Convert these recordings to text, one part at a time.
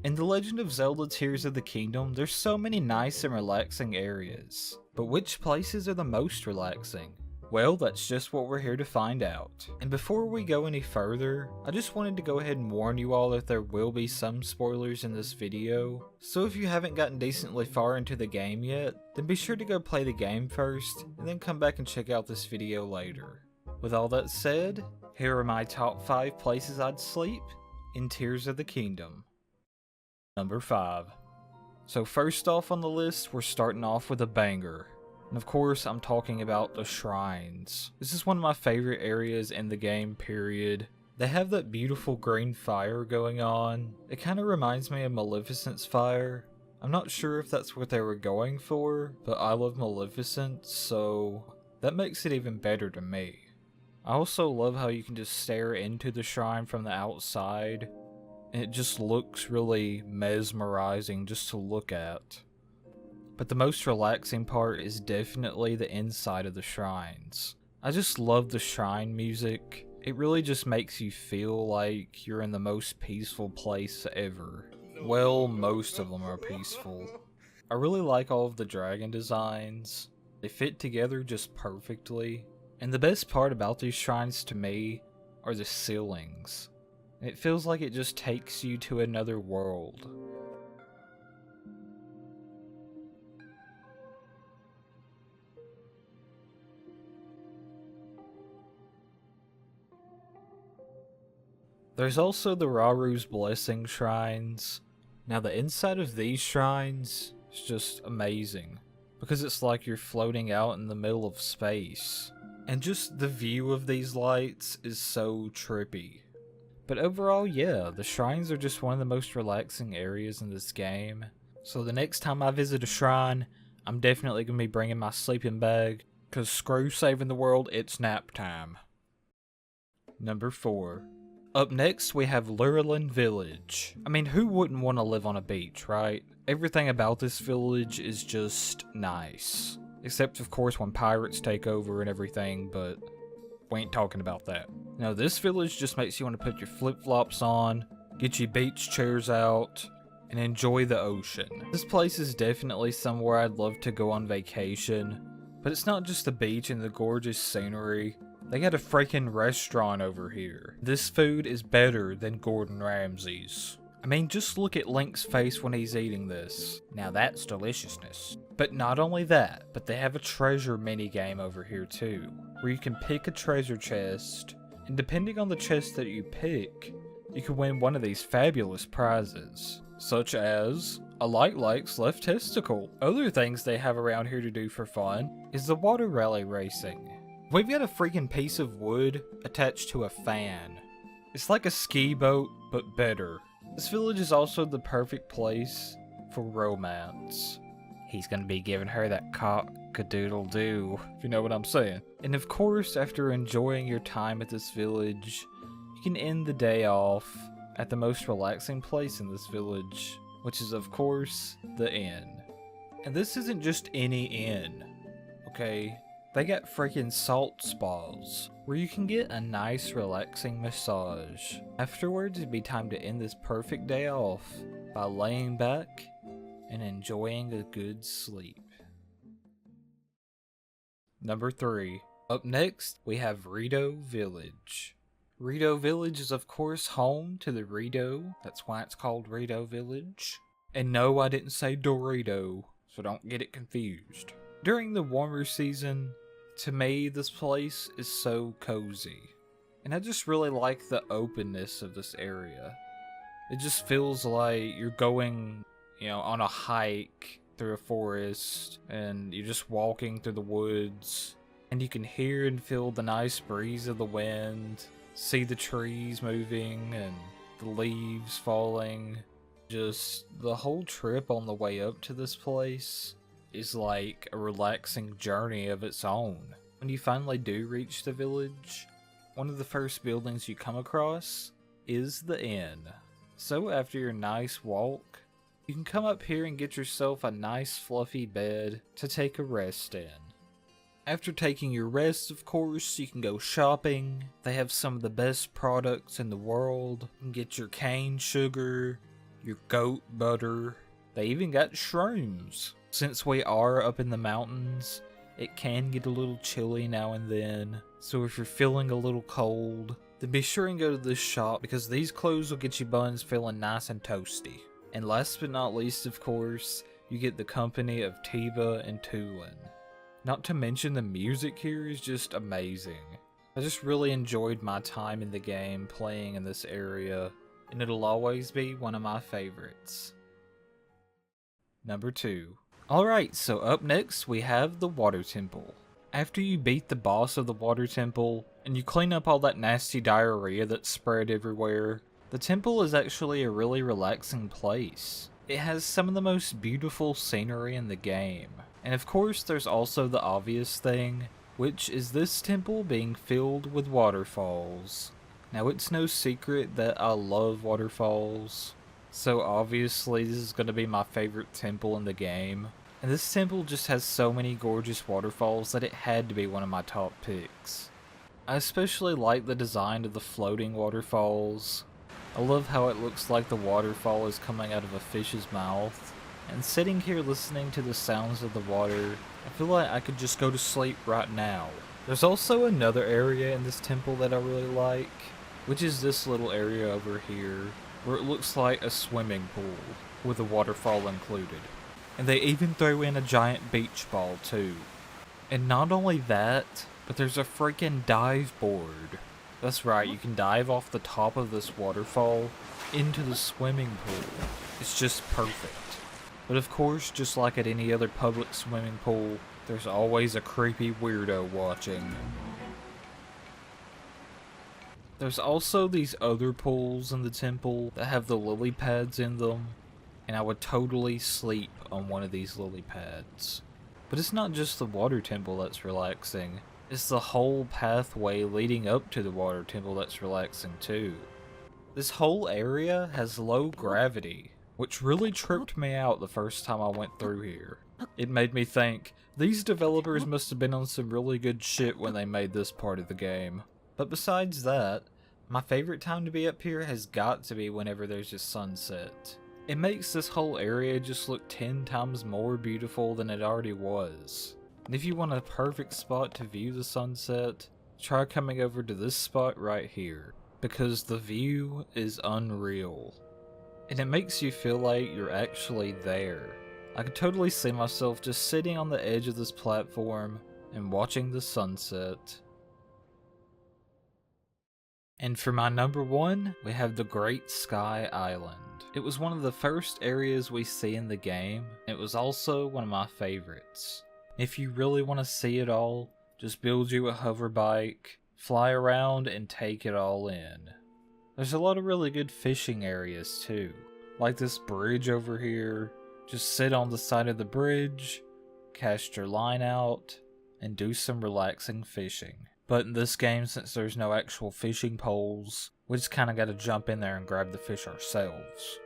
In The Legend of Zelda Tears of the Kingdom, there's so many nice and relaxing areas. But which places are the most relaxing? Well, that's just what we're here to find out. And before we go any further, I just wanted to go ahead and warn you all that there will be some spoilers in this video. So if you haven't gotten decently far into the game yet, then be sure to go play the game first, and then come back and check out this video later. With all that said, here are my top 5 places I'd sleep in Tears of the Kingdom. Number 5. So first off on the list, we're starting off with a banger. And of course, I'm talking about the shrines. This is one of my favorite areas in the game, period. They have that beautiful green fire going on. It kind of reminds me of Maleficent's fire. I'm not sure if that's what they were going for, but I love Maleficent, so that makes it even better to me. I also love how you can just stare into the shrine from the outside, and it just looks really mesmerizing just to look at. But the most relaxing part is definitely the inside of the shrines. I just love the shrine music. It really just makes you feel like you're in the most peaceful place ever. Well, most of them are peaceful. I really like all of the dragon designs. They fit together just perfectly. And the best part about these shrines to me are the ceilings. It feels like it just takes you to another world. There's also the Raru's Blessing shrines. Now the inside of these shrines is just amazing, because it's like you're floating out in the middle of space. And just the view of these lights is so trippy. But overall, yeah, the shrines are just one of the most relaxing areas in this game. So the next time I visit a shrine, I'm definitely going to be bringing my sleeping bag, because screw saving the world, it's nap time. Number 4. Up next, we have Rito Village. I mean, who wouldn't want to live on a beach, right? Everything about this village is just nice. Except, of course, when pirates take over and everything, but we ain't talking about that. Now, this village just makes you want to put your flip-flops on, get your beach chairs out, and enjoy the ocean. This place is definitely somewhere I'd love to go on vacation, but it's not just the beach and the gorgeous scenery. They got a freaking restaurant over here. This food is better than Gordon Ramsay's. I mean, just look at Link's face when he's eating this. Now that's deliciousness. But not only that, but they have a treasure minigame over here too, where you can pick a treasure chest, and depending on the chest that you pick, you can win one of these fabulous prizes, such as a Light's left testicle. Other things they have around here to do for fun is the water rally racing. We've got a freaking piece of wood attached to a fan. It's like a ski boat, but better. This village is also the perfect place for romance. He's gonna be giving her that cock-a-doodle-doo, if you know what I'm saying. And of course, after enjoying your time at this village, you can end the day off at the most relaxing place in this village, which is of course, the inn. And this isn't just any inn, okay? They got freaking salt spas, where you can get a nice relaxing massage. Afterwards, it'd be time to end this perfect day off by laying back and enjoying a good sleep. Number 3. Up next, we have Rito Village. Rito Village is of course home to the Rito, that's why it's called Rito Village. And no, I didn't say Dorito, so don't get it confused. During the warmer season, to me, this place is so cozy. And I just really like the openness of this area. It just feels like you're going, on a hike through a forest, and you're just walking through the woods, and you can hear and feel the nice breeze of the wind, see the trees moving, and the leaves falling. Just the whole trip on the way up to this place is like a relaxing journey of its own. When you finally do reach the village, one of the first buildings you come across is the inn. So after your nice walk, you can come up here and get yourself a nice fluffy bed to take a rest in. After taking your rest, of course, you can go shopping. They have some of the best products in the world. You can get your cane sugar, your goat butter. They even got shrooms. Since we are up in the mountains, it can get a little chilly now and then. So if you're feeling a little cold, then be sure and go to this shop because these clothes will get your buns feeling nice and toasty. And last but not least, of course, you get the company of Tiba and Tulin. Not to mention the music here is just amazing. I just really enjoyed my time in the game playing in this area, and it'll always be one of my favorites. Number 2. Alright, so up next we have the Water Temple. After you beat the boss of the Water Temple, and you clean up all that nasty diarrhea that's spread everywhere, the temple is actually a really relaxing place. It has some of the most beautiful scenery in the game. And of course there's also the obvious thing, which is this temple being filled with waterfalls. Now it's no secret that I love waterfalls, so obviously this is going to be my favorite temple in the game. And this temple just has so many gorgeous waterfalls that it had to be one of my top picks. I especially like the design of the floating waterfalls. I love how it looks like the waterfall is coming out of a fish's mouth. And sitting here listening to the sounds of the water, I feel like I could just go to sleep right now. There's also another area in this temple that I really like, which is this little area over here, where it looks like a swimming pool, with a waterfall included. And they even throw in a giant beach ball too. And not only that, but there's a freaking dive board. That's right, you can dive off the top of this waterfall into the swimming pool. It's just perfect. But of course, just like at any other public swimming pool, there's always a creepy weirdo watching. There's also these other pools in the temple that have the lily pads in them, and I would totally sleep on one of these lily pads. But it's not just the water temple that's relaxing, it's the whole pathway leading up to the water temple that's relaxing too. This whole area has low gravity, which really tripped me out the first time I went through here. It made me think, these developers must have been on some really good shit when they made this part of the game. But besides that, my favorite time to be up here has got to be whenever there's a sunset. It makes this whole area just look 10 times more beautiful than it already was. And if you want a perfect spot to view the sunset, try coming over to this spot right here, because the view is unreal. And it makes you feel like you're actually there. I could totally see myself just sitting on the edge of this platform and watching the sunset. And for my number 1, we have the Great Sky Island. It was one of the first areas we see in the game. It was also one of my favorites. If you really want to see it all, just build you a hover bike, fly around, and take it all in. There's a lot of really good fishing areas too, like this bridge over here. Just sit on the side of the bridge, cast your line out, and do some relaxing fishing. But in this game, since there's no actual fishing poles, we just kinda gotta jump in there and grab the fish ourselves.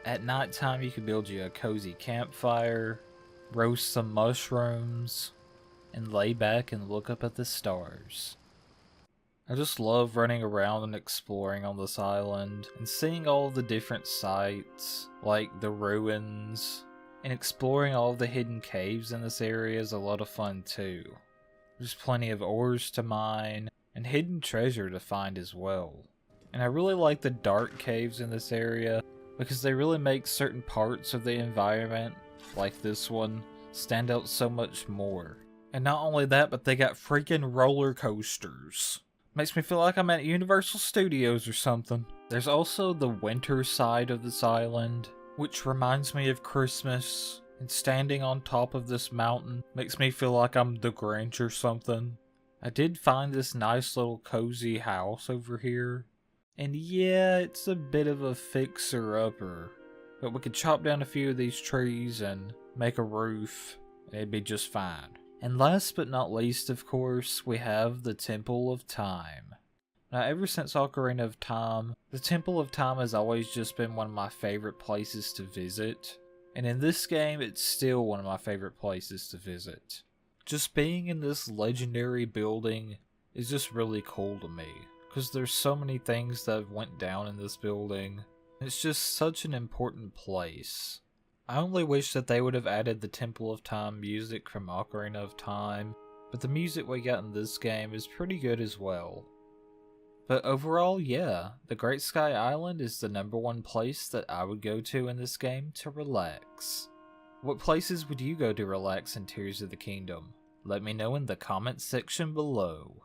At nighttime, you can build you a cozy campfire, roast some mushrooms, and lay back and look up at the stars. I just love running around and exploring on this island and seeing all the different sights, like the ruins, and exploring all the hidden caves in this area is a lot of fun too. There's plenty of ores to mine and hidden treasure to find as well. And I really like the dark caves in this area because they really make certain parts of the environment, like this one, stand out so much more. And not only that, but they got freaking roller coasters. Makes me feel like I'm at Universal Studios or something. There's also the winter side of this island, which reminds me of Christmas. And standing on top of this mountain makes me feel like I'm the Grinch or something. I did find this nice little cozy house over here. And yeah, it's a bit of a fixer-upper. But we could chop down a few of these trees and make a roof. And it'd be just fine. And last but not least, of course, we have the Temple of Time. Now, ever since Ocarina of Time, the Temple of Time has always just been one of my favorite places to visit. And in this game, it's still one of my favorite places to visit. Just being in this legendary building is just really cool to me. Because there's so many things that have went down in this building. It's just such an important place. I only wish that they would have added the Temple of Time music from Ocarina of Time, but the music we got in this game is pretty good as well. But overall, yeah, the Great Sky Island is the #1 place that I would go to in this game to relax. What places would you go to relax in Tears of the Kingdom? Let me know in the comments section below.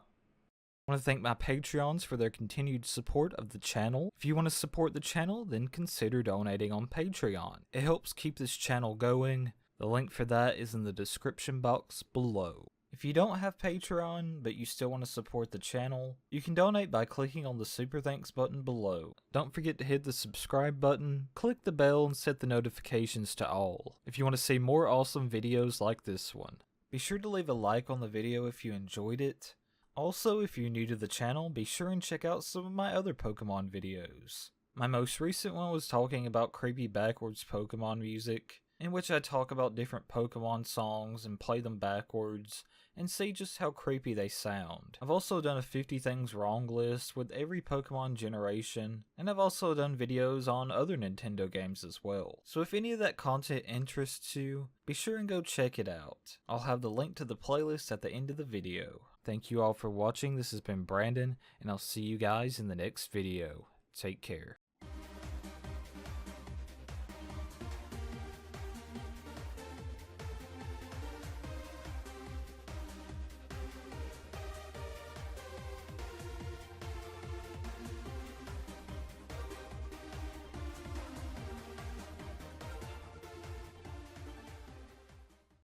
I want to thank my Patreons for their continued support of the channel. If you want to support the channel, then consider donating on Patreon. It helps keep this channel going. The link for that is in the description box below. If you don't have Patreon, but you still want to support the channel, you can donate by clicking on the Super Thanks button below. Don't forget to hit the subscribe button, click the bell, and set the notifications to all, if you want to see more awesome videos like this one. Be sure to leave a like on the video if you enjoyed it. Also, if you're new to the channel, be sure and check out some of my other Pokemon videos. My most recent one was talking about creepy backwards Pokemon music, in which I talk about different Pokemon songs and play them backwards, and see just how creepy they sound. I've also done a 50 Things Wrong list with every Pokemon generation, and I've also done videos on other Nintendo games as well. So if any of that content interests you, be sure and go check it out. I'll have the link to the playlist at the end of the video. Thank you all for watching. This has been Brandon, and I'll see you guys in the next video. Take care.